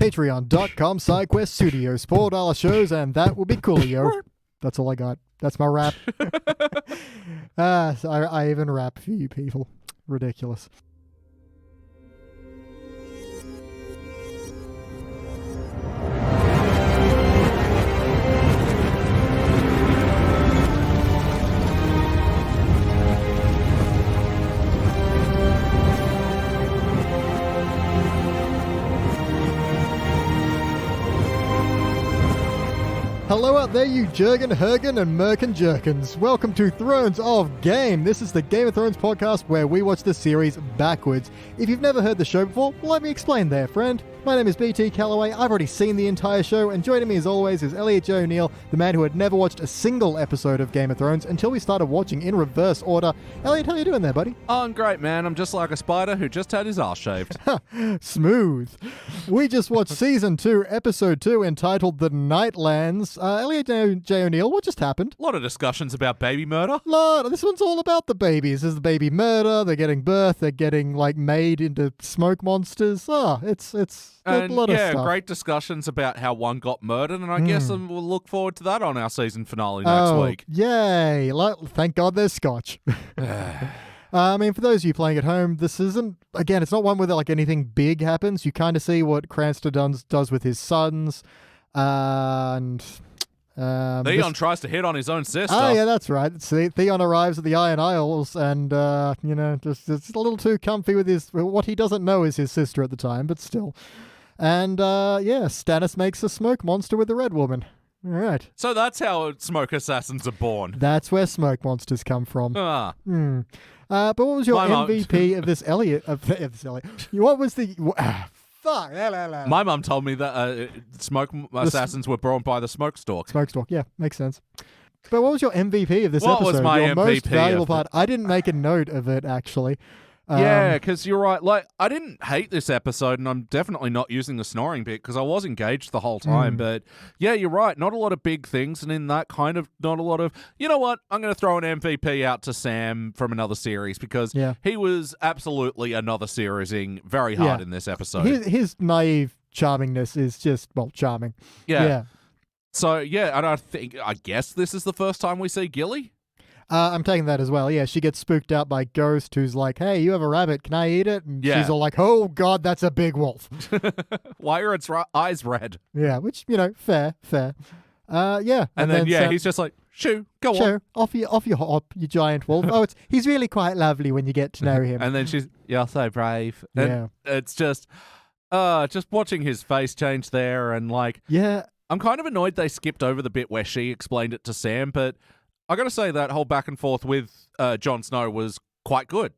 Patreon.com/SideQuest Studios. $4 shows, and that will be coolio. That's all I got. That's my rap. So I even rap for you people. Ridiculous. Hello out there, you Jurgen, Hergen, and Merkin Jerkins. Welcome to Thrones of Game. This is the Game of Thrones podcast where we watch the series backwards. If you've never heard the show before, let me explain there, friend. My name is BT Calloway. I've already seen the entire show, and joining me as always is Elliot Jay O'Neill, the man who had never watched a single episode of Game of Thrones until we started watching in reverse order. Elliot, how you doing there, buddy? Oh, I'm great, man. I'm just like a spider who just had his arse shaved. Smooth. We just watched Season 2, Episode 2, entitled The Nightlands. Elliot Jay O'Neill, what just happened? A lot of discussions about baby murder. This one's all about the babies. There's the baby murder, they're getting birth, they're getting, made into smoke monsters. It's a lot of stuff. Great discussions about how one got murdered, and I guess we'll look forward to that on our season finale next week. Yay. Thank God there's scotch. I mean, for those of you playing at home, this isn't, again, it's not one where anything big happens. You kind of see what Cranston does with his sons, and... Theon tries to hit on his own sister. Oh, yeah, that's right. Theon arrives at the Iron Isles and, just a little too comfy with what he doesn't know is his sister at the time, but still. And, Stannis makes a smoke monster with the Red Woman. All right. So that's how smoke assassins are born. That's where smoke monsters come from. Ah. But what was your MVP of this Elliot? Of this Elliot? What was the... Fuck. My mum told me that smoke assassins were born by the smoke stalk. Smoke stalk, yeah, makes sense. But what was your MVP of this what episode? Was my your MVP most valuable part? I didn't make a note of it, actually. Yeah, because you're right. I didn't hate this episode, and I'm definitely not using the snoring bit because I was engaged the whole time. But yeah, you're right. Not a lot of big things, and in that kind of not a lot of. You know what? I'm going to throw an MVP out to Sam from another series because he was absolutely another seriesing very hard in this episode. His naive charmingness is just charming. Yeah. So and I guess this is the first time we see Gilly. I'm taking that as well. Yeah, she gets spooked out by Ghost, who's like, hey, you have a rabbit. Can I eat it? And she's all like, oh, God, that's a big wolf. Why are its eyes red? Yeah, which, fair. And then he's just like, shoo, go on. Off you hop, you giant wolf. He's really quite lovely when you get to know him. And then she's, you're so brave. And it's just watching his face change there and I'm kind of annoyed they skipped over the bit where she explained it to Sam, but I got to say that whole back and forth with Jon Snow was quite good.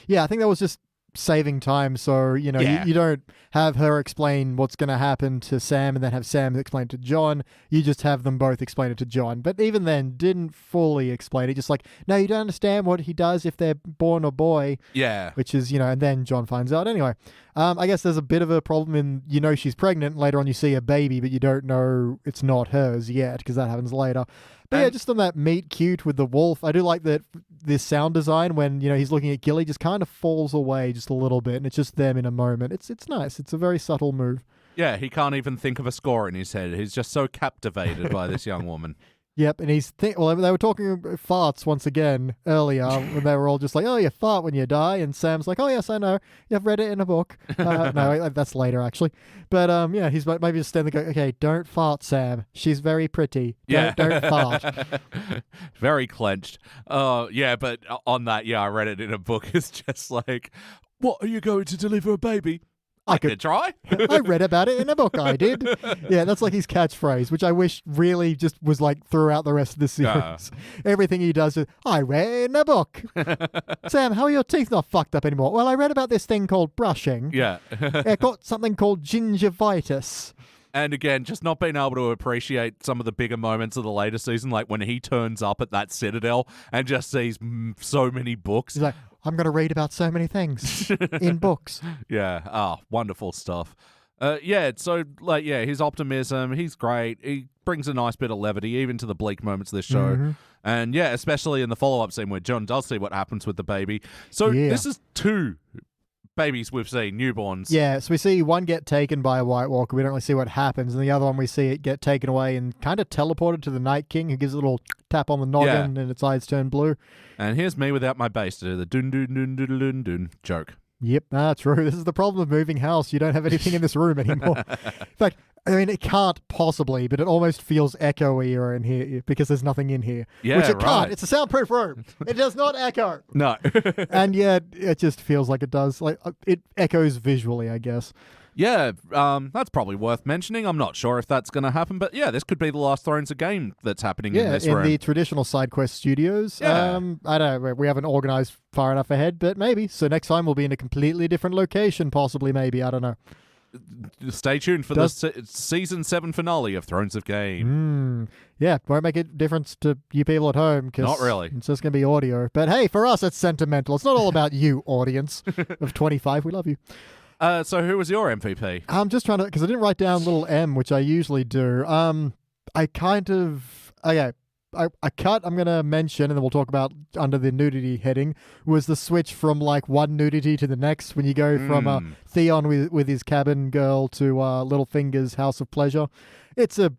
Yeah, I think that was just saving time. So, you don't have her explain what's going to happen to Sam and then have Sam explain to Jon. You just have them both explain it to Jon. But even then, didn't fully explain it. Just no, you don't understand what he does if they're born a boy. Yeah. Which is, and then Jon finds out. Anyway, I guess there's a bit of a problem in, she's pregnant. Later on, you see a baby, but you don't know it's not hers yet because that happens later. But just on that meet cute with the wolf, I do like that this sound design when, he's looking at Gilly just kind of falls away just a little bit and it's just them in a moment. It's nice. It's a very subtle move. Yeah, he can't even think of a score in his head. He's just so captivated by this young woman. Yep, and they were talking about farts once again earlier when they were all just like, oh, you fart when you die, and Sam's like, oh, yes, I know. You've read it in a book. No, that's later, actually. But, he's maybe just standing there going, okay, don't fart, Sam. She's very pretty. Don't fart. Very clenched. But on that, I read it in a book. It's just like, what, are you going to deliver a baby? I could try. I read about it in a book, I did. Yeah, that's his catchphrase, which I wish really just was throughout the rest of the series. Everything he does is, I read in a book. Sam, how are your teeth not fucked up anymore? Well, I read about this thing called brushing. Yeah. It got something called gingivitis. And again, just not being able to appreciate some of the bigger moments of the later season, like when he turns up at that citadel and just sees so many books. He's like, I'm going to read about so many things in books. Yeah. Oh, wonderful stuff. His optimism, he's great. He brings a nice bit of levity even to the bleak moments of this show. Mm-hmm. And especially in the follow-up scene where Jon does see what happens with the baby. So this is two babies we've seen, newborns. Yeah, so we see one get taken by a White Walker. We don't really see what happens. And the other one, we see it get taken away and kind of teleported to the Night King, who gives a little tap on the noggin and its eyes turn blue. And here's me without my bass to do the dun-dun-dun-dun-dun-dun joke. Yep, that's true. This is the problem of moving house. You don't have anything in this room anymore. In fact, I mean, it can't possibly, but it almost feels echoey in here because there's nothing in here. Yeah, which it can't. right. It's a soundproof room. It does not echo. No. And yet, it just feels like it does. Like it echoes visually, I guess. Yeah, that's probably worth mentioning. I'm not sure if that's going to happen, but yeah, this could be the last Thrones of Game that's happening in this room. In the traditional side quest studios. Yeah. I don't know. We haven't organized far enough ahead, but maybe. So next time we'll be in a completely different location, possibly, maybe. I don't know. Stay tuned for the season 7 finale of Thrones of Game. Yeah, won't make a difference to you people at home. Cause Not really. It's just going to be audio. But hey, for us, it's sentimental. It's not all about you, audience of 25. We love you. So who was your MVP? I'm just trying to, because I didn't write down little M, which I usually do. I kind of, okay, I cut, I'm going to mention, and then we'll talk about under the nudity heading, was the switch from like one nudity to the next when you go from Theon with his cabin girl to Littlefinger's House of Pleasure. It's a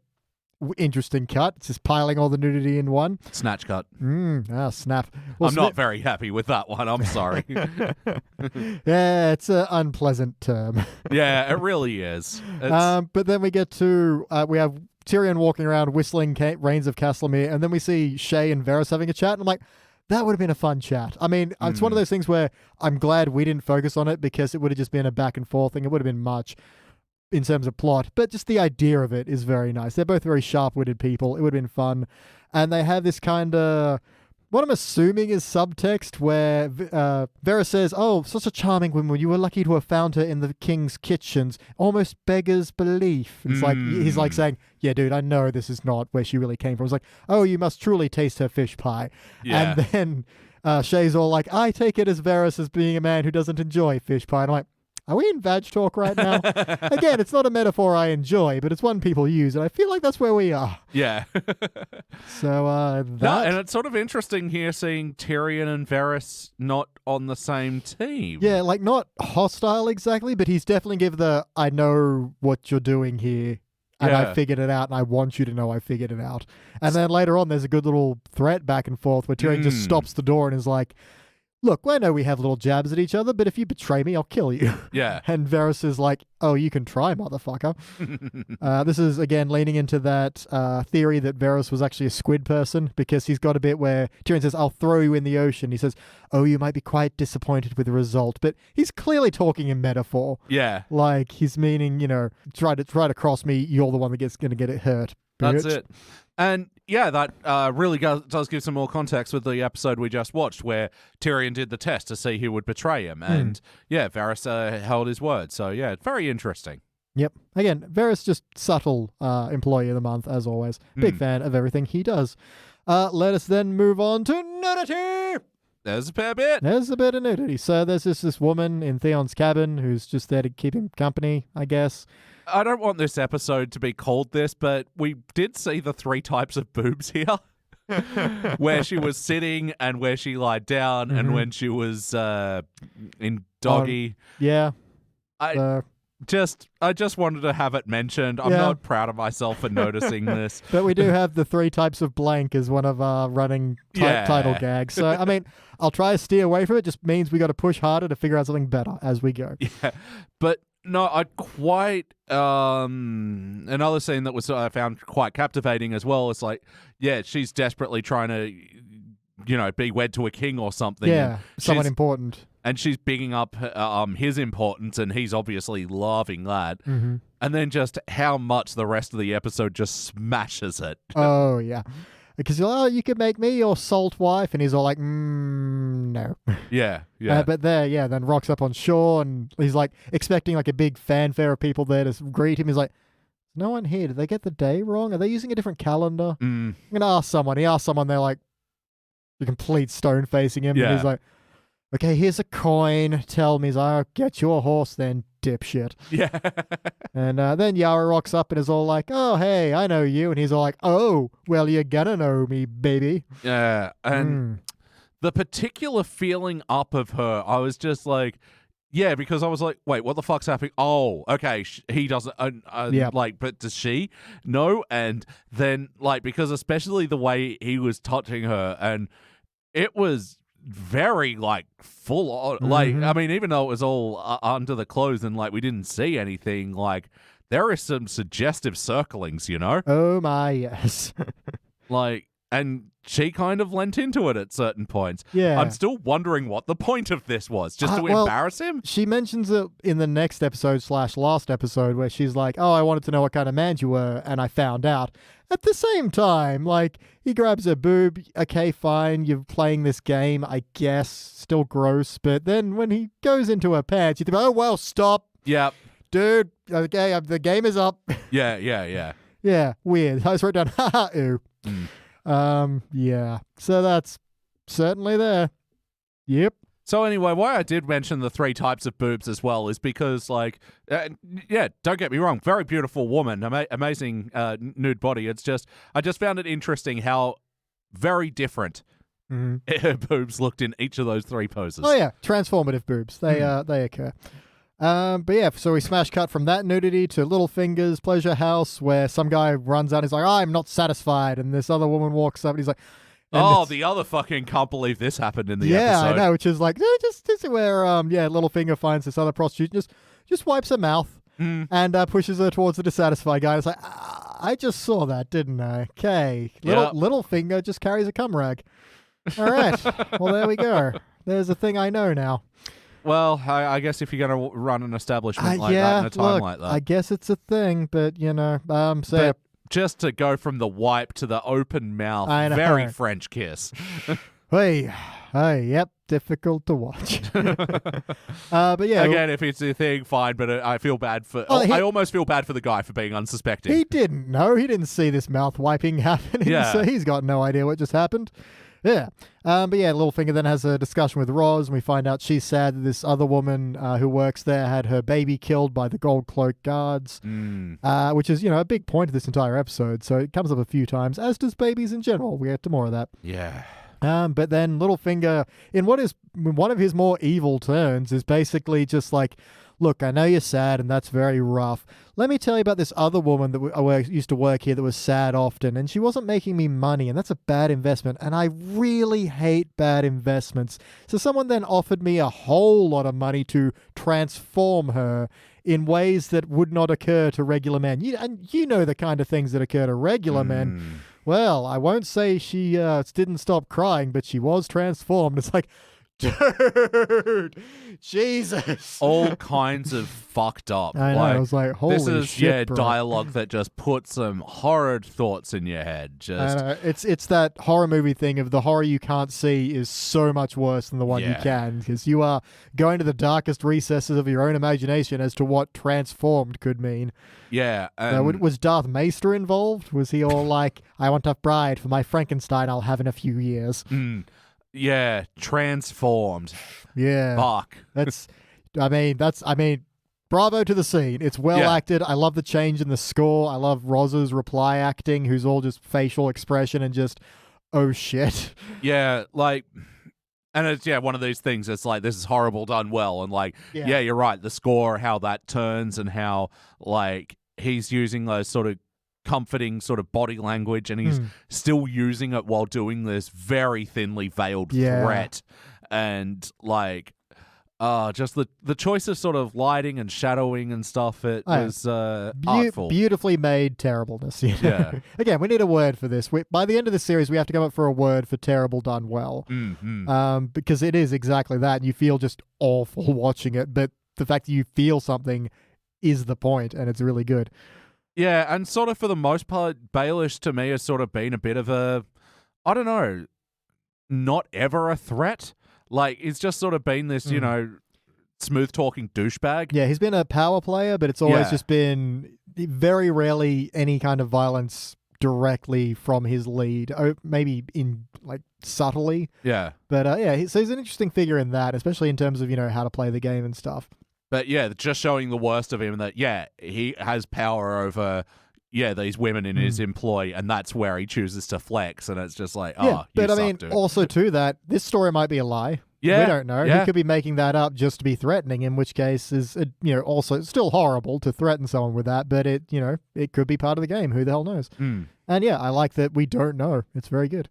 interesting cut. It's just piling all the nudity in one. Snatch cut. Snap. Well, I'm not very happy with that one. I'm sorry. Yeah, it's an unpleasant term. Yeah, it really is. But then we get to, we have Tyrion walking around whistling Reigns of Castlemere, and then we see Shay and Varys having a chat, and I'm like, that would have been a fun chat. I mean, it's one of those things where I'm glad we didn't focus on it because it would have just been a back and forth thing. It would have been much in terms of plot, but just the idea of it is very nice. They're both very sharp-witted people. It would have been fun. And they have this kind of, what I'm assuming is subtext where Varys says, oh, such a charming woman. You were lucky to have found her in the king's kitchens. Almost beggars belief. It's like, he's like saying, yeah, dude, I know this is not where she really came from. It's like, oh, you must truly taste her fish pie. Yeah. And then Shay's all like, I take it as Varys as being a man who doesn't enjoy fish pie. And I'm like, are we in vag talk right now? Again, it's not a metaphor I enjoy, but it's one people use, and I feel like that's where we are. Yeah. So, that... and it's sort of interesting here seeing Tyrion and Varys not on the same team. Yeah, like not hostile exactly, but he's definitely give the, I know what you're doing here, and I figured it out, and I want you to know I figured it out. And then later on, there's a good little threat back and forth where Tyrion just stops the door and is like, look, I know we have little jabs at each other, but if you betray me, I'll kill you. Yeah. And Varys is like, oh, you can try, motherfucker. This is, again, leaning into that theory that Varys was actually a squid person, because he's got a bit where Tyrion says, I'll throw you in the ocean. He says, oh, you might be quite disappointed with the result. But he's clearly talking in metaphor. Yeah. Like, he's meaning, try to cross me, you're the one that's going to get it hurt. That's it. And yeah, that really does give some more context with the episode we just watched where Tyrion did the test to see who would betray him. And yeah, Varys held his word. So yeah, very interesting. Yep. Again, Varys just subtle employee of the month, as always. Big fan of everything he does. Let us then move on to nudity. There's a fair bit. There's a bit of nudity. So there's this woman in Theon's cabin who's just there to keep him company, I guess. I don't want this episode to be called this, but we did see the 3 types of boobs here. Where she was sitting and where she lied down and when she was in doggy. Yeah. I just wanted to have it mentioned. I'm not proud of myself for noticing this. But we do have the 3 types of blank as one of our running title gags. So, I mean, I'll try to steer away from it. Just means we got to push harder to figure out something better as we go. Yeah. But no, I quite another scene that was I found quite captivating as well. It's like, yeah, she's desperately trying to, be wed to a king or something. Yeah, someone important. And she's bigging up his importance, and he's obviously loving that. Mm-hmm. And then just how much the rest of the episode just smashes it. Oh yeah. Because you could make me your salt wife, and he's all like, no. Yeah. But then rocks up on shore, and he's like expecting like a big fanfare of people there to greet him. He's like, no one here. Did they get the day wrong? Are they using a different calendar? I'm gonna ask someone. He asked someone. They're like, the complete stone facing him, and he's like, okay, here's a coin. Tell me. He's like, I'll get your horse then, dipshit. Yeah. And then Yara rocks up and is all like, oh, hey, I know you. And he's all like, oh, well, you're gonna know me, baby. Yeah. And the particular feeling up of her, I was just like, Yeah, because I was like, wait, what the fuck's happening? Oh, okay, he doesn't, Yep. like, but does she? No, and then, like, because especially the way he was touching her, and it was very, like, full on, like, I mean, even though it was all under the clothes and, like, we didn't see anything, like, there is some suggestive circlings, you know? Oh my, yes. Like, and she kind of lent into it at certain points. Yeah. I'm still wondering what the point of this was. Just to well, embarrass him? She mentions it in the next episode / last episode where she's like, oh, I wanted to know what kind of man you were, and I found out. At the same time, like, he grabs her boob. Okay, fine, you're playing this game, I guess. Still gross. But then when he goes into her pants, you think, oh, well, stop. Yep. Dude, okay, the game is up. Yeah. Yeah, weird. I just wrote down, haha, ooh. Yeah. So that's certainly there. Yep. So anyway, why I did mention the 3 types of boobs as well is because, like, yeah, don't get me wrong, very beautiful woman, amazing nude body. It's just, I just found it interesting how very different her boobs looked in each of those 3 poses. Oh yeah, transformative boobs. They occur. But yeah, so we smash cut from that nudity to Littlefinger's pleasure house, where some guy runs out and he's like, I'm not satisfied, and this other woman walks up and he's like, oh, the other fucking can't believe this happened in the episode. Yeah, I know, which is like, just this is where Littlefinger finds this other prostitute, just wipes her mouth and pushes her towards the dissatisfied guy. It's like, I just saw that, didn't I? Okay, Littlefinger just carries a cum rag. All right, well there we go. There's a thing I know now. Well, I guess if you're going to run an establishment like that in a time like that. I guess it's a thing, but, but just to go from the wipe to the open mouth, very French kiss. Hey, yep, difficult to watch. But yeah. Again, if it's a thing, fine, but I feel bad for... I almost feel bad for the guy for being unsuspecting. He didn't know. He didn't see this mouth wiping happening, so he's got no idea what just happened. Yeah. But yeah, Littlefinger then has a discussion with Roz, and we find out she's sad that this other woman who works there had her baby killed by the Gold Cloak guards, which is, a big point of this entire episode. So it comes up a few times, as does babies in general. We get to more of that. Yeah. But then Littlefinger, in what is one of his more evil turns, is basically just like, look, I know you're sad and that's very rough. Let me tell you about this other woman that used to work here that was sad often, and she wasn't making me money, and that's a bad investment, and I really hate bad investments. So someone then offered me a whole lot of money to transform her in ways that would not occur to regular men. You know the kind of things that occur to regular men. Well, I won't say she didn't stop crying, but she was transformed. It's like, dude, Jesus. All kinds of fucked up. I know, I was like, holy shit, this is, bro. dialogue that just puts some horrid thoughts in your head. Just, I know. It's that horror movie thing of the horror you can't see is so much worse than the one you can, because you are going to the darkest recesses of your own imagination as to what transformed could mean. Yeah. Was Darth Maester involved? Was he all like, I want a bride for my Frankenstein I'll have in a few years? Yeah, transformed. Yeah. Fuck. Bravo to the scene. It's well acted. I love the change in the score. I love Roz's reply acting, who's all just facial expression and just, oh shit. Yeah, like, and it's, one of these things. It's like, this is horrible done well. And like, you're right. The score, how that turns and how, like, he's using those sort of comforting sort of body language, and he's still using it while doing this very thinly veiled threat, and like just the choice of sort of lighting and shadowing and stuff, it was artful, beautifully made terribleness. Again, we need a word for this. By the end of the series we have to come up for a word for terrible done well, because it is exactly that, and you feel just awful watching it, but the fact that you feel something is the point, and it's really good. Yeah, and sort of for the most part, Baelish to me has sort of been a bit of a, I don't know, not ever a threat. Like, he's just sort of been this, smooth-talking douchebag. Yeah, he's been a power player, but it's always just been very rarely any kind of violence directly from his lead. Maybe in, like, subtly. Yeah. But, so he's an interesting figure in that, especially in terms of, how to play the game and stuff. But just showing the worst of him, that, he has power over, these women in his employ, and that's where he chooses to flex, and it's just like, but I mean, dude. also to that, this story might be a lie. Yeah. We don't know. Yeah. He could be making that up just to be threatening, in which case is, also still horrible to threaten someone with that, but it could be part of the game. Who the hell knows? Mm. And yeah, I like that we don't know. It's very good.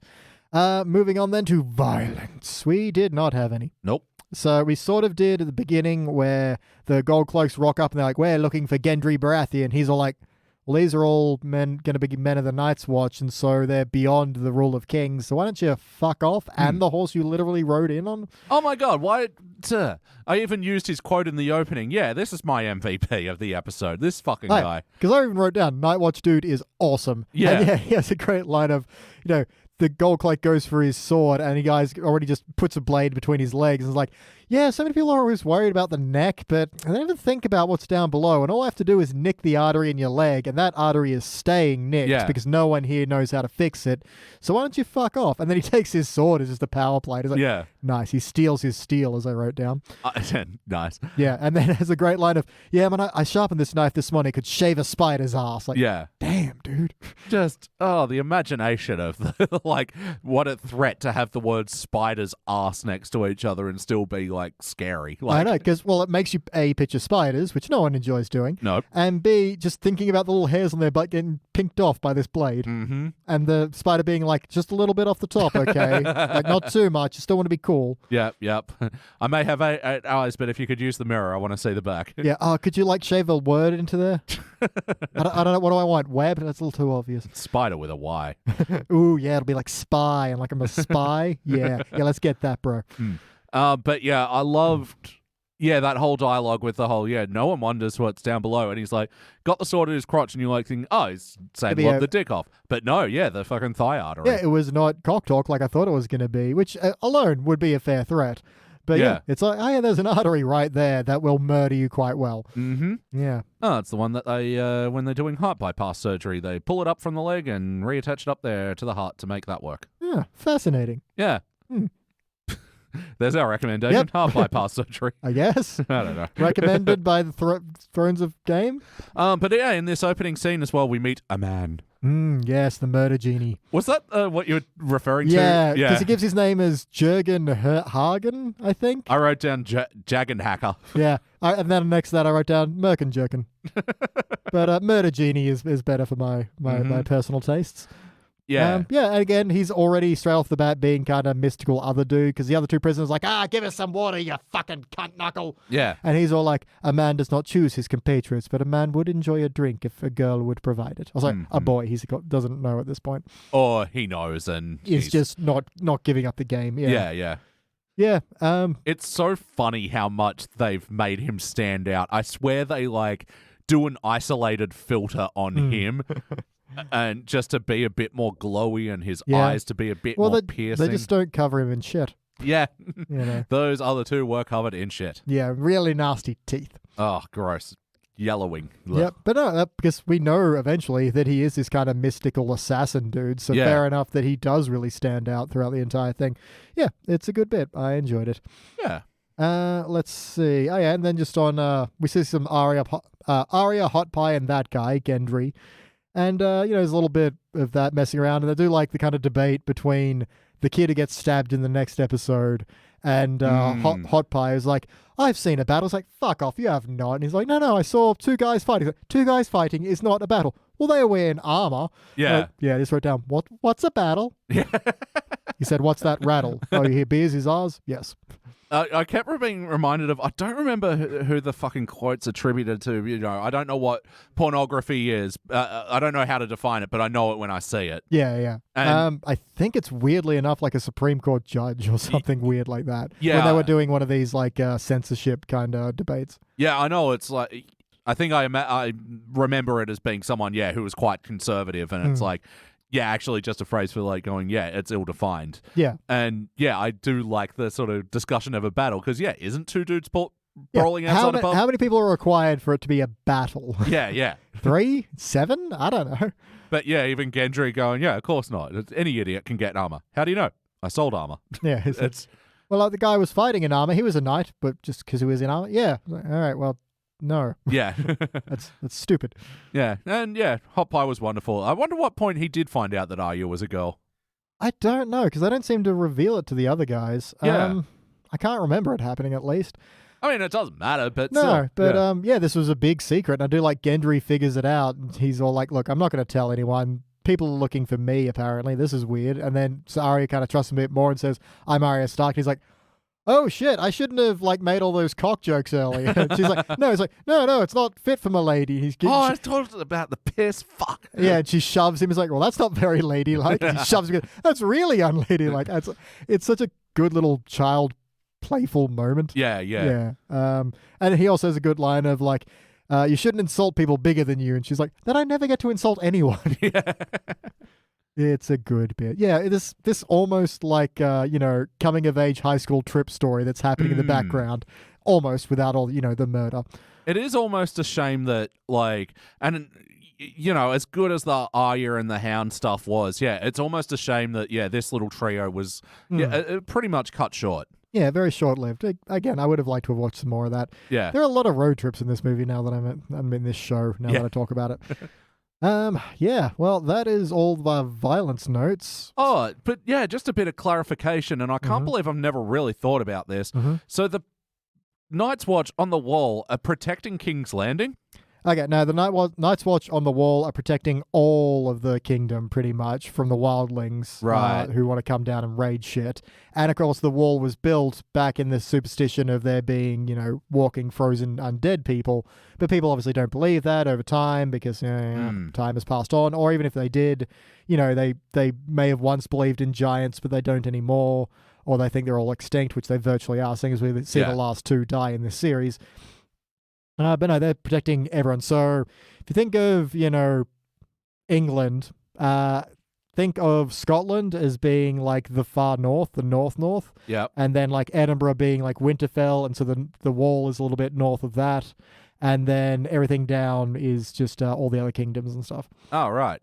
Moving on then to violence. We did not have any. Nope. So we sort of did at the beginning where the Gold Cloaks rock up and they're like, we're looking for Gendry Baratheon. He's all like, well, these are all going to be men of the Night's Watch, and so they're beyond the rule of kings. So why don't you fuck off? And the horse you literally rode in on? Oh my god, why? I even used his quote in the opening. Yeah, this is my MVP of the episode. This fucking guy. Because I even wrote down, Night Watch dude is awesome. Yeah. And yeah, he has a great line of, the Gold Cloak goes for his sword and he guys already just puts a blade between his legs and is like, yeah, so many people are always worried about the neck, but they never think about what's down below. And all I have to do is nick the artery in your leg, and that artery is staying nicked because no one here knows how to fix it. So why don't you fuck off? And then he takes his sword as just a power plate. He's like, nice. He steals his steel, as I wrote down. Nice. Yeah, and then has a great line of, yeah, man, I sharpened this knife this morning. It could shave a spider's ass. Like, damn, dude. Just, the imagination of like, what a threat to have the word spider's ass next to each other and still be like scary. Like, I know, because, well, it makes you A, picture spiders, which no one enjoys doing. Nope. And B, just thinking about the little hairs on their butt getting pinked off by this blade. Mm-hmm. And the spider being like, just a little bit off the top, okay? Like, not too much. You still want to be cool. Yep. I may have eight eyes, but if you could use the mirror, I want to see the back. Yeah. Oh, could you, like, shave a word into there? I don't know. What do I want? Web? That's a little too obvious. Spider with a Y. Ooh, yeah. It'll be like spy. And like, I'm a spy. Yeah, let's get that, bro. But yeah, I loved that whole dialogue with the whole no one wonders what's down below, and he's like got the sword in his crotch, and you're like thinking, oh, he's saying lob the dick off, but no, the fucking thigh artery. Yeah, it was not cock talk like I thought it was going to be, which alone would be a fair threat. But yeah, it's like, oh yeah, there's an artery right there that will murder you quite well. Mm-hmm. Yeah. Oh, it's the one that they, when they're doing heart bypass surgery, they pull it up from the leg and reattach it up there to the heart to make that work. Yeah, fascinating. Yeah. There's our recommendation. Yep. Heart bypass surgery. I guess. I don't know. Recommended by the Thrones of Game. But yeah, in this opening scene as well, we meet a man. Yes, the murder genie. Was that what you were referring to? Yeah, because he gives his name as Jürgen Hagen, I think. I wrote down Jagged Hacker. Yeah, and then next to that I wrote down Merkenjerken. But murder genie is better for my personal tastes. Yeah. And again, he's already straight off the bat being kind of mystical other dude, because the other two prisoners are like, give us some water, you fucking cunt knuckle. Yeah. And he's all like, a man does not choose his compatriots, but a man would enjoy a drink if a girl would provide it. I was like, a boy, he doesn't know at this point. Or he knows and he's just not giving up the game. Yeah. Yeah. It's so funny how much they've made him stand out. I swear they do an isolated filter on him. And just to be a bit more glowy and his eyes to be a bit more piercing. They just don't cover him in shit. Yeah. Those other two were covered in shit. Yeah, really nasty teeth. Oh, gross. Yellowing. Yep, but no, because we know eventually that he is this kind of mystical assassin dude, so fair enough that he does really stand out throughout the entire thing. Yeah, it's a good bit. I enjoyed it. Yeah. Let's see. Oh yeah, and then just on, we see some Arya Hot Pie and that guy, Gendry. And, there's a little bit of that messing around. And they do like the kind of debate between the kid who gets stabbed in the next episode and Hot Pie is like, I've seen a battle. It's like, fuck off, you have not. And he's like, no, I saw two guys fighting. Like, two guys fighting is not a battle. Well, they are wearing armor. Yeah. I just wrote down, what's a battle? Yeah. He said, what's that rattle? Oh, you hear beers is ours? Yes. I kept being reminded of, I don't remember who the fucking quote's attributed to. I don't know what pornography is. I don't know how to define it, but I know it when I see it. Yeah. And I think it's weirdly enough like a Supreme Court judge or something weird like that. Yeah. When they were doing one of these like censorship kind of debates. Yeah, I know. It's like, I think I remember it as being someone, who was quite conservative, and it's like, actually just a phrase for like going, it's ill-defined. Yeah. And I do like the sort of discussion of a battle because, isn't two dudes brawling outside a pub? How many people are required for it to be a battle? Yeah. 3? 7? I don't know. But even Gendry going, of course not. Any idiot can get armor. How do you know? I sold armor. Yeah. Well, like the guy was fighting in armor. He was a knight, but just because he was in armor? Yeah. All right, well, no. Yeah. That's stupid. Yeah. And Hot Pie was wonderful. I wonder what point he did find out that Arya was a girl. I don't know, because they don't seem to reveal it to the other guys. Yeah. I can't remember it happening at least. I mean, it doesn't matter, but No, still, but yeah, this was a big secret. And I do like Gendry figures it out. And he's all like, look, I'm not going to tell anyone. People are looking for me, apparently. This is weird. And then Arya kind of trusts him a bit more and says, I'm Arya Stark. He's like, oh shit, I shouldn't have like made all those cock jokes earlier. And she's like, no, it's like, no, it's not fit for my lady. I told her about the piss. Fuck. Yeah, and she shoves him. He's like, well, that's not very ladylike. And he shoves him. That's really unladylike. It's such a good little child playful moment. Yeah. And he also has a good line of like, you shouldn't insult people bigger than you. And she's like, then I never get to insult anyone. Yeah. It's a good bit. Yeah, this almost like, coming of age high school trip story that's happening in the background, almost without all, the murder. It is almost a shame that, like, and, as good as the Arya and the Hound stuff was, it's almost a shame that, this little trio was pretty much cut short. Yeah, very short-lived. Again, I would have liked to have watched some more of that. Yeah. There are a lot of road trips in this movie now that I'm in this show, now that I talk about it. Well, that is all the violence notes. Oh, but just a bit of clarification, and I can't believe I've never really thought about this. So the Night's Watch on the wall are protecting King's Landing? Okay, no, the Night's Watch on the wall are protecting all of the kingdom, pretty much, from the wildlings who want to come down and raid shit. And, of course, the wall was built back in the superstition of there being, walking frozen undead people. But people obviously don't believe that over time because time has passed on. Or even if they did, they may have once believed in giants, but they don't anymore. Or they think they're all extinct, which they virtually are, seeing as we see the last two die in this series. But no, they're protecting everyone. So if you think of, England, think of Scotland as being like the far north, the north. Yeah. And then like Edinburgh being like Winterfell. And so the wall is a little bit north of that. And then everything down is just all the other kingdoms and stuff. Oh, right.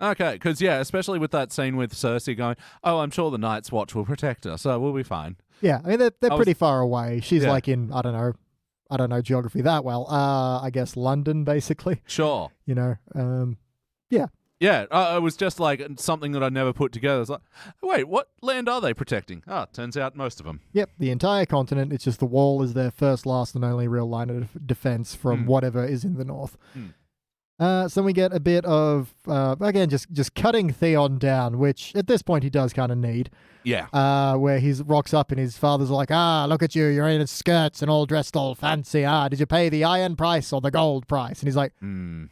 Okay, because, especially with that scene with Cersei going, oh, I'm sure the Night's Watch will protect us, so we'll be fine. Yeah, I mean, they're pretty far away. She's like in, I don't know geography that well. I guess London, basically. Sure. Yeah. Yeah, it was just like something that I never put together. It's like, wait, what land are they protecting? Turns out most of them. Yep, the entire continent. It's just the wall is their first, last, and only real line of defense from whatever is in the north. So we get a bit of, again, just cutting Theon down, which at this point he does kind of need. Yeah. Where he rocks up and his father's like, look at you, you're in skirts and all dressed all fancy. Did you pay the iron price or the gold price? And he's like,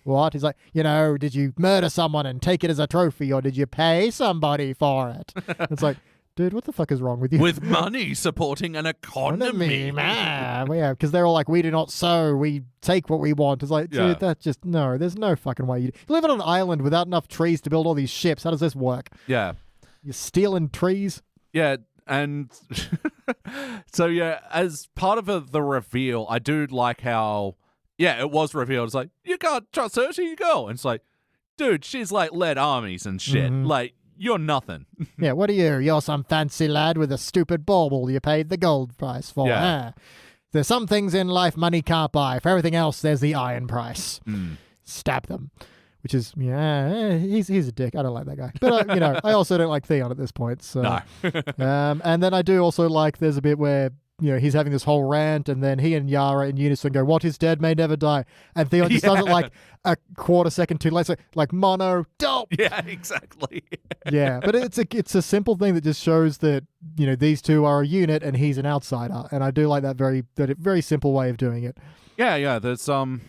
what? He's like, did you murder someone and take it as a trophy or did you pay somebody for it? It's like, dude, what the fuck is wrong with you? With money supporting an economy. Yeah, because they're all like, we do not sow, we take what we want. It's like, dude, there's no fucking way. You live on an island without enough trees to build all these ships. How does this work? Yeah. You're stealing trees? Yeah, and so, as part of the reveal, I do like how, it was revealed. It's like, you can't trust her, she you go. And it's like, dude, she's like led armies and shit. Like, you're nothing. Yeah, what are you? You're some fancy lad with a stupid bauble you paid the gold price for. Yeah. There's some things in life money can't buy. For everything else, there's the iron price. Stab them. Which is, he's a dick. I don't like that guy. But, I also don't like Theon at this point. So. No. And then I do also like there's a bit where, he's having this whole rant and then he and Yara in unison go, what is dead may never die. And Theon just does it like a quarter second too late. So, like mono, dope. Yeah, exactly. Yeah, but it's a simple thing that just shows that, these two are a unit and he's an outsider. And I do like that very simple way of doing it. Yeah, there's so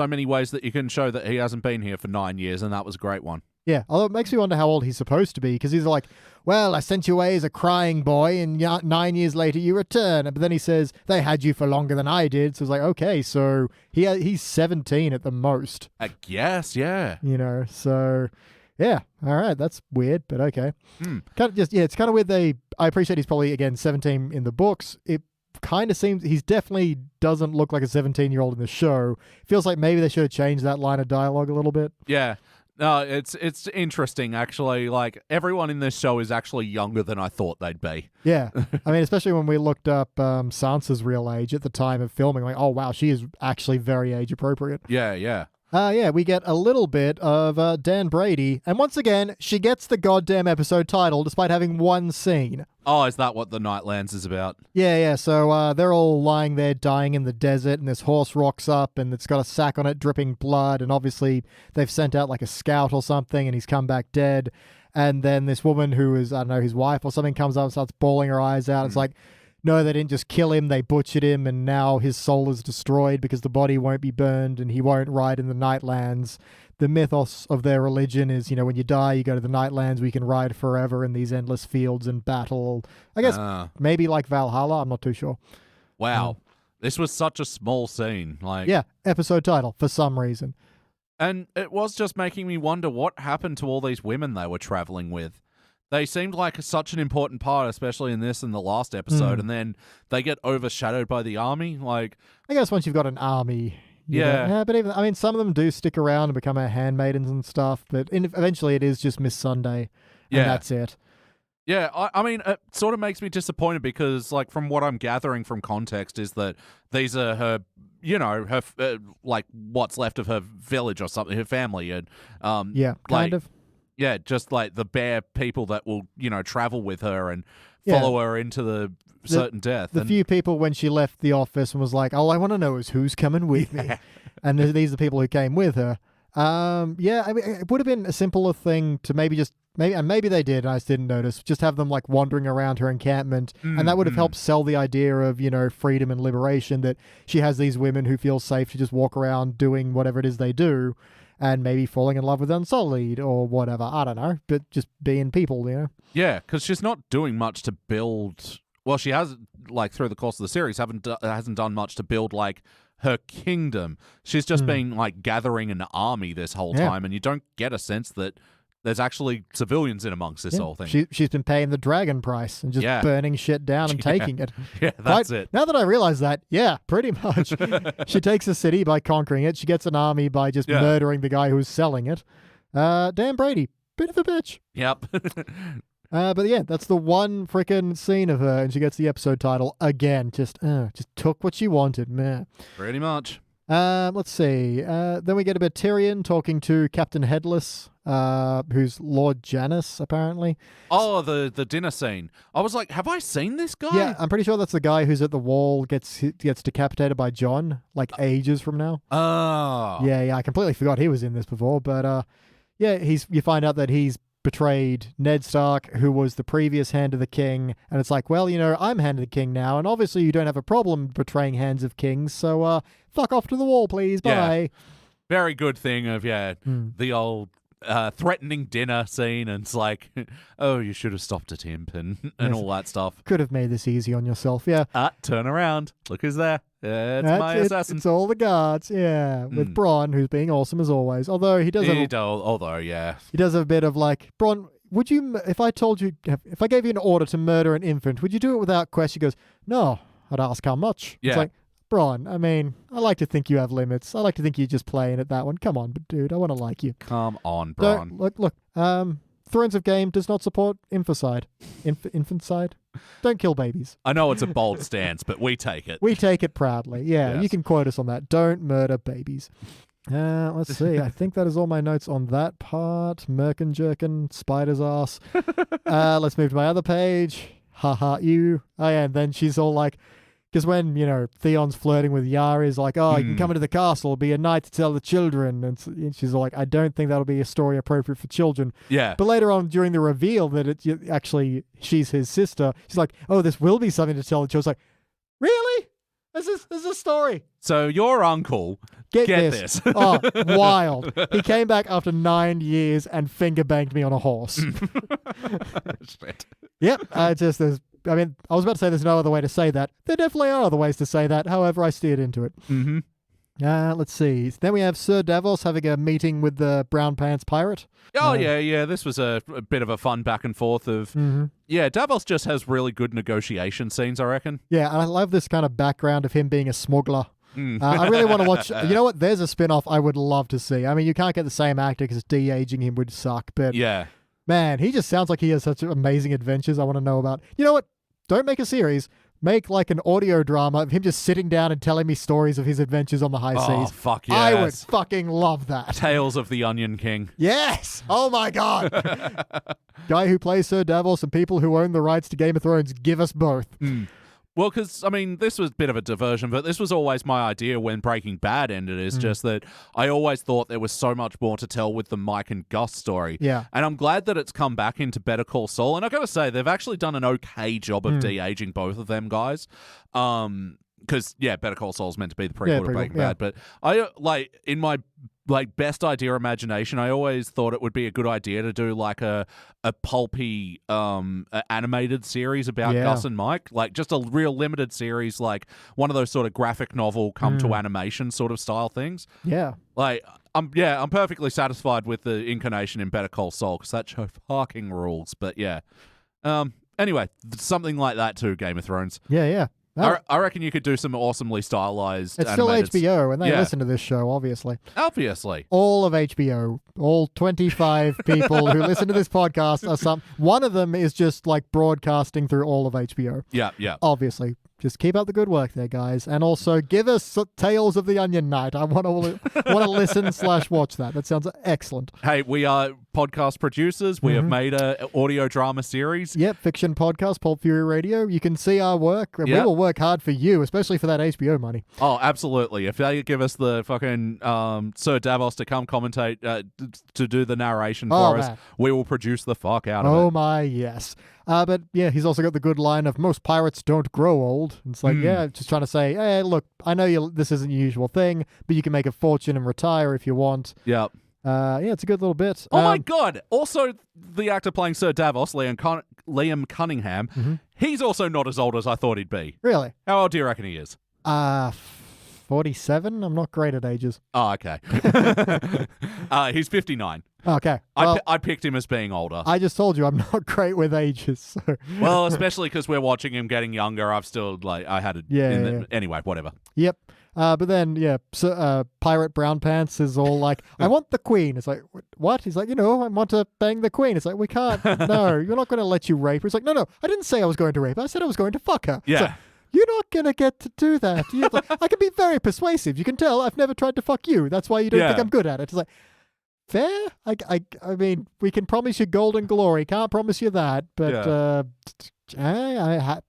many ways that you can show that he hasn't been here for 9 years, and that was a great one. Yeah, although it makes me wonder how old he's supposed to be, because he's like, well, I sent you away as a crying boy, and 9 years later you return. But then he says, they had you for longer than I did. So it's like, okay, so he's 17 at the most. I guess, yeah. So... yeah, all right, that's weird, but okay. It's kind of weird I appreciate he's probably, again, 17 in the books. It kind of seems he's definitely doesn't look like a 17-year-old in the show. Feels like maybe they should have changed that line of dialogue a little bit. Yeah. No, it's interesting, actually. Like, everyone in this show is actually younger than I thought they'd be. Yeah. I mean, especially when we looked up Sansa's real age at the time of filming. Like, oh, wow, she is actually very age appropriate. Yeah. Yeah, we get a little bit of Dan Brady, and once again, she gets the goddamn episode title despite having one scene. Oh, is that what the Nightlands is about? Yeah. So they're all lying there dying in the desert, and this horse rocks up, and it's got a sack on it dripping blood, and obviously they've sent out like a scout or something, and he's come back dead. And then this woman who is, I don't know, his wife or something comes up and starts bawling her eyes out. It's like, no, they didn't just kill him, they butchered him, and now his soul is destroyed because the body won't be burned and he won't ride in the Nightlands. The mythos of their religion is, when you die, you go to the Nightlands where you can ride forever in these endless fields and battle. I guess maybe like Valhalla, I'm not too sure. Wow. This was such a small scene. Yeah, episode title for some reason. And it was just making me wonder what happened to all these women they were traveling with. They seemed like such an important part, especially in this and the last episode, and then they get overshadowed by the army. I guess once you've got an army, yeah. But even some of them do stick around and become our handmaidens and stuff. But eventually, it is just Miss Sunday, and that's it. Yeah, I mean, it sort of makes me disappointed because, from what I'm gathering from context, is that these are her. Her what's left of her village or something, her family, and kind of. Yeah, just the bare people that will, travel with her and follow her into the certain death. The few people when she left the office and was like, all I want to know is who's coming with me. And these are the people who came with her. I mean, it would have been a simpler thing to maybe they did, and I just didn't notice, just have them wandering around her encampment, and that would have helped sell the idea of, freedom and liberation, that she has these women who feel safe to just walk around doing whatever it is they do. And maybe falling in love with Unsullied or whatever. I don't know. But just being people, Yeah, because she's not doing much to build... Well, she has, through the course of the series, hasn't done much to build, her kingdom. She's just been, gathering an army this whole time, and you don't get a sense that there's actually civilians in amongst this whole thing. She's been paying the dragon price and just burning shit down and taking it. Yeah, that's it. Now that I realize that, pretty much. She takes a city by conquering it. She gets an army by just murdering the guy who's selling it. Dan Brady, bit of a bitch. Yep. But that's the one freaking scene of her, and she gets the episode title again. Just took what she wanted, man. Pretty much. Let's see. Then we get a bit of Tyrion talking to Captain Headless, who's Lord Janus, apparently. Oh, the dinner scene. I was like, have I seen this guy? Yeah, I'm pretty sure that's the guy who's at the wall, gets decapitated by Jon, ages from now. Oh. Yeah, I completely forgot he was in this before, but you find out that he's betrayed Ned Stark, who was the previous Hand of the King, and it's like, well, I'm Hand of the King now, and obviously you don't have a problem betraying Hands of Kings, so fuck off to the wall, please, bye. Very good thing of, the old threatening dinner scene, and it's like, oh, you should have stopped at him, and all that stuff. Could have made this easy on yourself, turn around. Look who's there. It's my assassin. It's all the guards, with Bronn, who's being awesome as always. Although he does have he does have a bit of Bronn, would you, if I gave you an order to murder an infant, would you do it without question? He goes, no, I'd ask how much. Yeah. It's like, Bronn, I mean, I like to think you have limits. I like to think you're just playing at that one. Come on, dude, I want to like you. Come on, Bronn. Look, Thrones of Game does not support infanticide. Infanticide? Don't kill babies. I know it's a bold stance, but we take it. We take it proudly. Yeah, yes. You can quote us on that. Don't murder babies. Let's see. I think that is all my notes on that part. Merkin Jerkin, spider's ass. Let's move to my other page. Haha, you. Oh, yeah, and then she's all like, because when, Theon's flirting with Yari's like, oh, you can come into the castle, it'll be a night to tell the children. And she's like, I don't think that'll be a story appropriate for children. Yeah. But later on, during the reveal that actually she's his sister, she's like, oh, this will be something to tell the children. It's like, really? This is a story. So your uncle, get this. Oh, wild. He came back after 9 years and finger banged me on a horse. Shit. Yep. I was about to say there's no other way to say that. There definitely are other ways to say that. However, I steered into it. Mm-hmm. Let's see. Then we have Sir Davos having a meeting with the Brown Pants Pirate. Oh, yeah. This was a bit of a fun back and forth of... Mm-hmm. Yeah, Davos just has really good negotiation scenes, I reckon. Yeah, and I love this kind of background of him being a smuggler. I really want to watch... You know what? There's a spin-off I would love to see. I mean, you can't get the same actor because de-aging him would suck, but... Yeah. Man, he just sounds like he has such amazing adventures I want to know about. You know what? Don't make a series. make like an audio drama of him just sitting down and telling me stories of his adventures on the high Oh, seas. fuck yes. I would fucking love that. Tales of the Onion King. Yes! Oh my god! Guy who plays Sir Davos and people who own the rights to Game of Thrones, give us both. Well, because, I mean, this was a bit of a diversion, but this was always my idea when Breaking Bad ended, is just that I always thought there was so much more to tell with the Mike and Gus story. Yeah. And I'm glad that it's come back into Better Call Saul. And I gotta say, they've actually done an okay job of de-aging both of them guys. Because, Better Call Saul's meant to be the prequel to Breaking Bad. But I, in my best idea imagination, I always thought it would be a good idea to do like a pulpy animated series about Gus and Mike, like just a real limited series, like one of those sort of graphic novel come to animation sort of style things. Yeah. Like I'm perfectly satisfied with the incarnation in Better Call Saul because that show fucking rules. But anyway, something like that too, Game of Thrones. Yeah. I reckon you could do some awesomely stylized. It's still animated HBO, and they listen to this show, obviously. Obviously. All of HBO, all 25 people who listen to this podcast are one of them is just like broadcasting through all of HBO. Yeah. Obviously. Just keep up the good work there, guys. And also give us Tales of the Onion Knight. I want to listen/watch that. That sounds excellent. Hey, we are podcast producers. We have made a audio drama series. Yep, fiction podcast, Pulp Fury Radio. You can see our work, and we will work hard for you, especially for that HBO money. Oh, absolutely. If they give us the fucking Sir Davos to come commentate, to do the narration for us, we will produce the fuck out of it. Oh my, yes. But yeah, he's also got the good line of most pirates don't grow old. And it's like, just trying to say, hey, look, I know this isn't your usual thing, but you can make a fortune and retire if you want. Yep. It's a good little bit. Oh my god! Also, the actor playing Sir Davos, Liam Cunningham, he's also not as old as I thought he'd be. Really? How old do you reckon he is? 47? I'm not great at ages. Oh, okay. He's 59. Okay. Well, I picked him as being older. I just told you I'm not great with ages. So. Well, especially because we're watching him getting younger. I've still, I had it. Anyway, whatever. Yep. But then, Pirate Brown Pants is all like, I want the queen. It's like, what? He's like, I want to bang the queen. It's like, we can't. No, you're not going to let you rape her. It's like, no, I didn't say I was going to rape her. I said I was going to fuck her. Yeah. Like, you're not going to get to do that. I can be very persuasive. You can tell I've never tried to fuck you. That's why you don't think I'm good at it. It's like, fair? I mean, we can promise you golden glory. Can't promise you that. But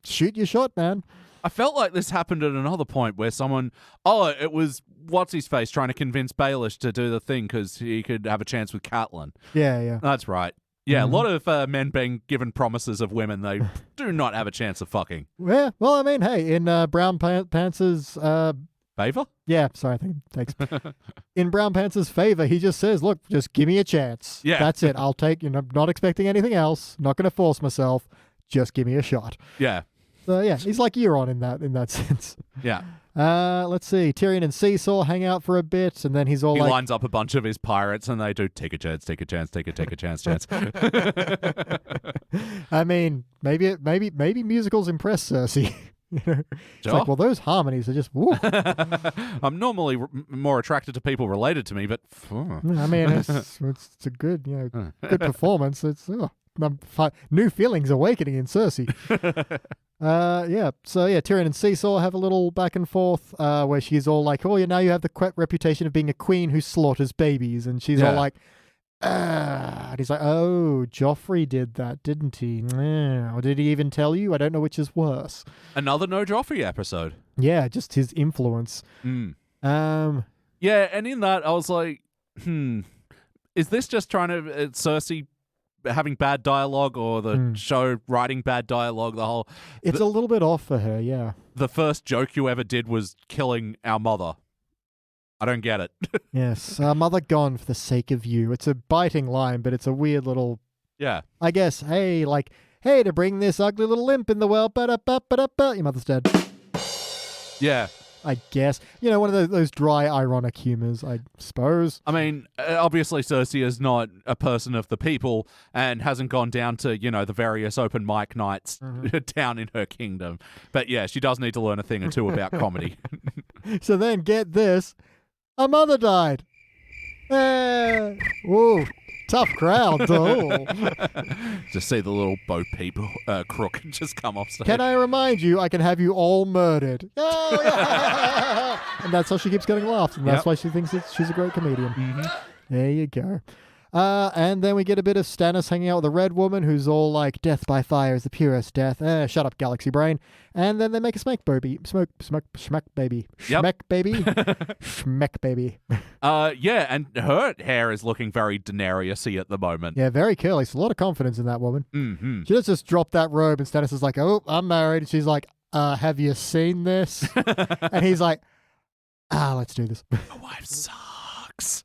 shoot your shot, man. I felt like this happened at another point where it was what's-his-face trying to convince Baelish to do the thing because he could have a chance with Catelyn. Yeah. That's right. Yeah, a lot of men being given promises of women they do not have a chance of fucking. Yeah, well, I mean, hey, in Brown Pants' favor? Yeah, sorry, I think thanks. In Brown Pants' favor, he just says, look, just give me a chance. Yeah. That's it. I'll take, not expecting anything else. Not going to force myself. Just give me a shot. Yeah. So, yeah, he's like Euron in that sense. Yeah. Let's see. Tyrion and Seesaw hang out for a bit, and then he lines up a bunch of his pirates, and they do take a chance. I mean, maybe musicals impress Cersei. It's like, well, those harmonies are just woo. I'm normally more attracted to people related to me, but I mean, it's a good, good performance. It's new feelings awakening in Cersei. So Tyrion and Seesaw have a little back and forth where she's all like, oh, now you have the reputation of being a queen who slaughters babies, and she's all like, and he's like, oh, Joffrey did that, didn't he? Or did he even tell you? I don't know which is worse. Another No Joffrey episode. Yeah, just his influence. And in that, I was like, is this just trying to Cersei having bad dialogue, or the show writing bad dialogue? It's a little bit off for her, yeah. The first joke you ever did was killing our mother. I don't get it. Yes, our mother gone for the sake of you. It's a biting line, but it's a weird little... Yeah. I guess, hey, to bring this ugly little imp in the world, your mother's dead. Yeah. I guess. One of those dry, ironic humors, I suppose. I mean, obviously Cersei is not a person of the people and hasn't gone down to, the various open mic nights down in her kingdom. But yeah, she does need to learn a thing or two about comedy. So then, get this. Her mother died. Whoa. Tough crowd. Oh. Just see the little Bo Peep crook just come off stage. Can I remind you, I can have you all murdered. Oh, yeah. And that's how she keeps getting laughs. And that's why she thinks she's a great comedian. Mm-hmm. There you go. And then we get a bit of Stannis hanging out with a red woman who's all like, death by fire is the purest death. Shut up, Galaxy Brain. And then they make a schmeck baby. Schmeck baby. Yep. Schmeck baby. Schmeck baby. Yeah, and her hair is looking very Daenerys-y at the moment. Yeah, very curly. So a lot of confidence in that woman. Mm-hmm. She just dropped that robe and Stannis is like, oh, I'm married. And she's like, have you seen this? And he's like, let's do this. My wife sucks.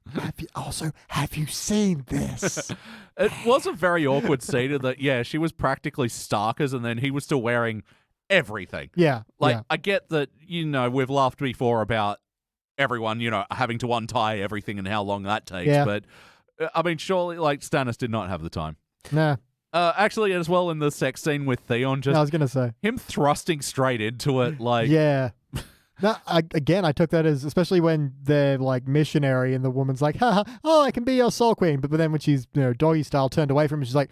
Have you seen this? It was a very awkward scene in that, yeah, she was practically Starkers and then he was still wearing everything. Yeah. Like, I get that, we've laughed before about everyone, having to untie everything and how long that takes. Yeah. But, I mean, surely, Stannis did not have the time. Nah. Actually, as well in the sex scene with Theon, just I was going to say. him thrusting straight into it, like... Yeah. I took that as, especially when they're like missionary and the woman's like, I can be your soul queen. But then when she's, doggy style turned away from him, she's like,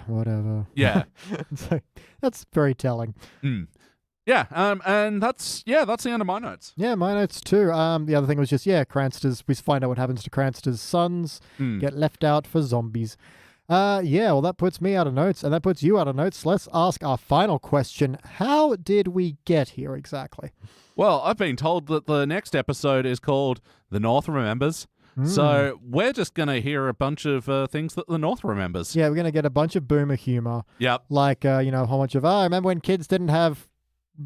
whatever. Yeah. So that's very telling. Mm. Yeah. And that's the end of my notes. Yeah, my notes too. The other thing was just, Cranston's, we find out what happens to Cranston's sons get left out for zombies. Well, that puts me out of notes, and that puts you out of notes. Let's ask our final question. How did we get here exactly? Well, I've been told that the next episode is called The North Remembers. So we're just going to hear a bunch of things that the North remembers. Yeah, we're going to get a bunch of boomer humor. Yep. Like, a whole bunch of, I remember when kids didn't have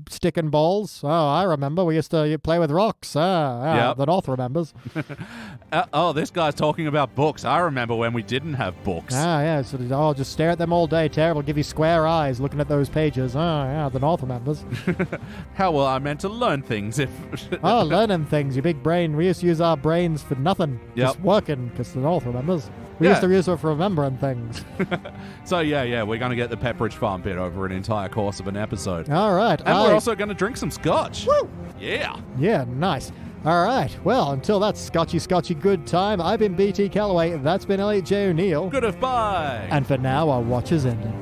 stick and balls. Oh, I remember. We used to play with rocks. The North remembers. This guy's talking about books. I remember when we didn't have books. So, just stare at them all day. Terrible. Give you square eyes looking at those pages. The North remembers. How were I meant to learn things if... learning things. You big brain. We used to use our brains for nothing. Yep. Just working, because the North remembers. We used to use it for remembering things. So, we're going to get the Pepperidge Farm bit over an entire course of an episode. All right. And we're also going to drink some scotch. Woo! Yeah. Yeah, nice. All right. Well, until that scotchy good time, I've been BT Calloway. That's been Elliot Jay O'Neill. Goodbye. And for now, our watch is ended.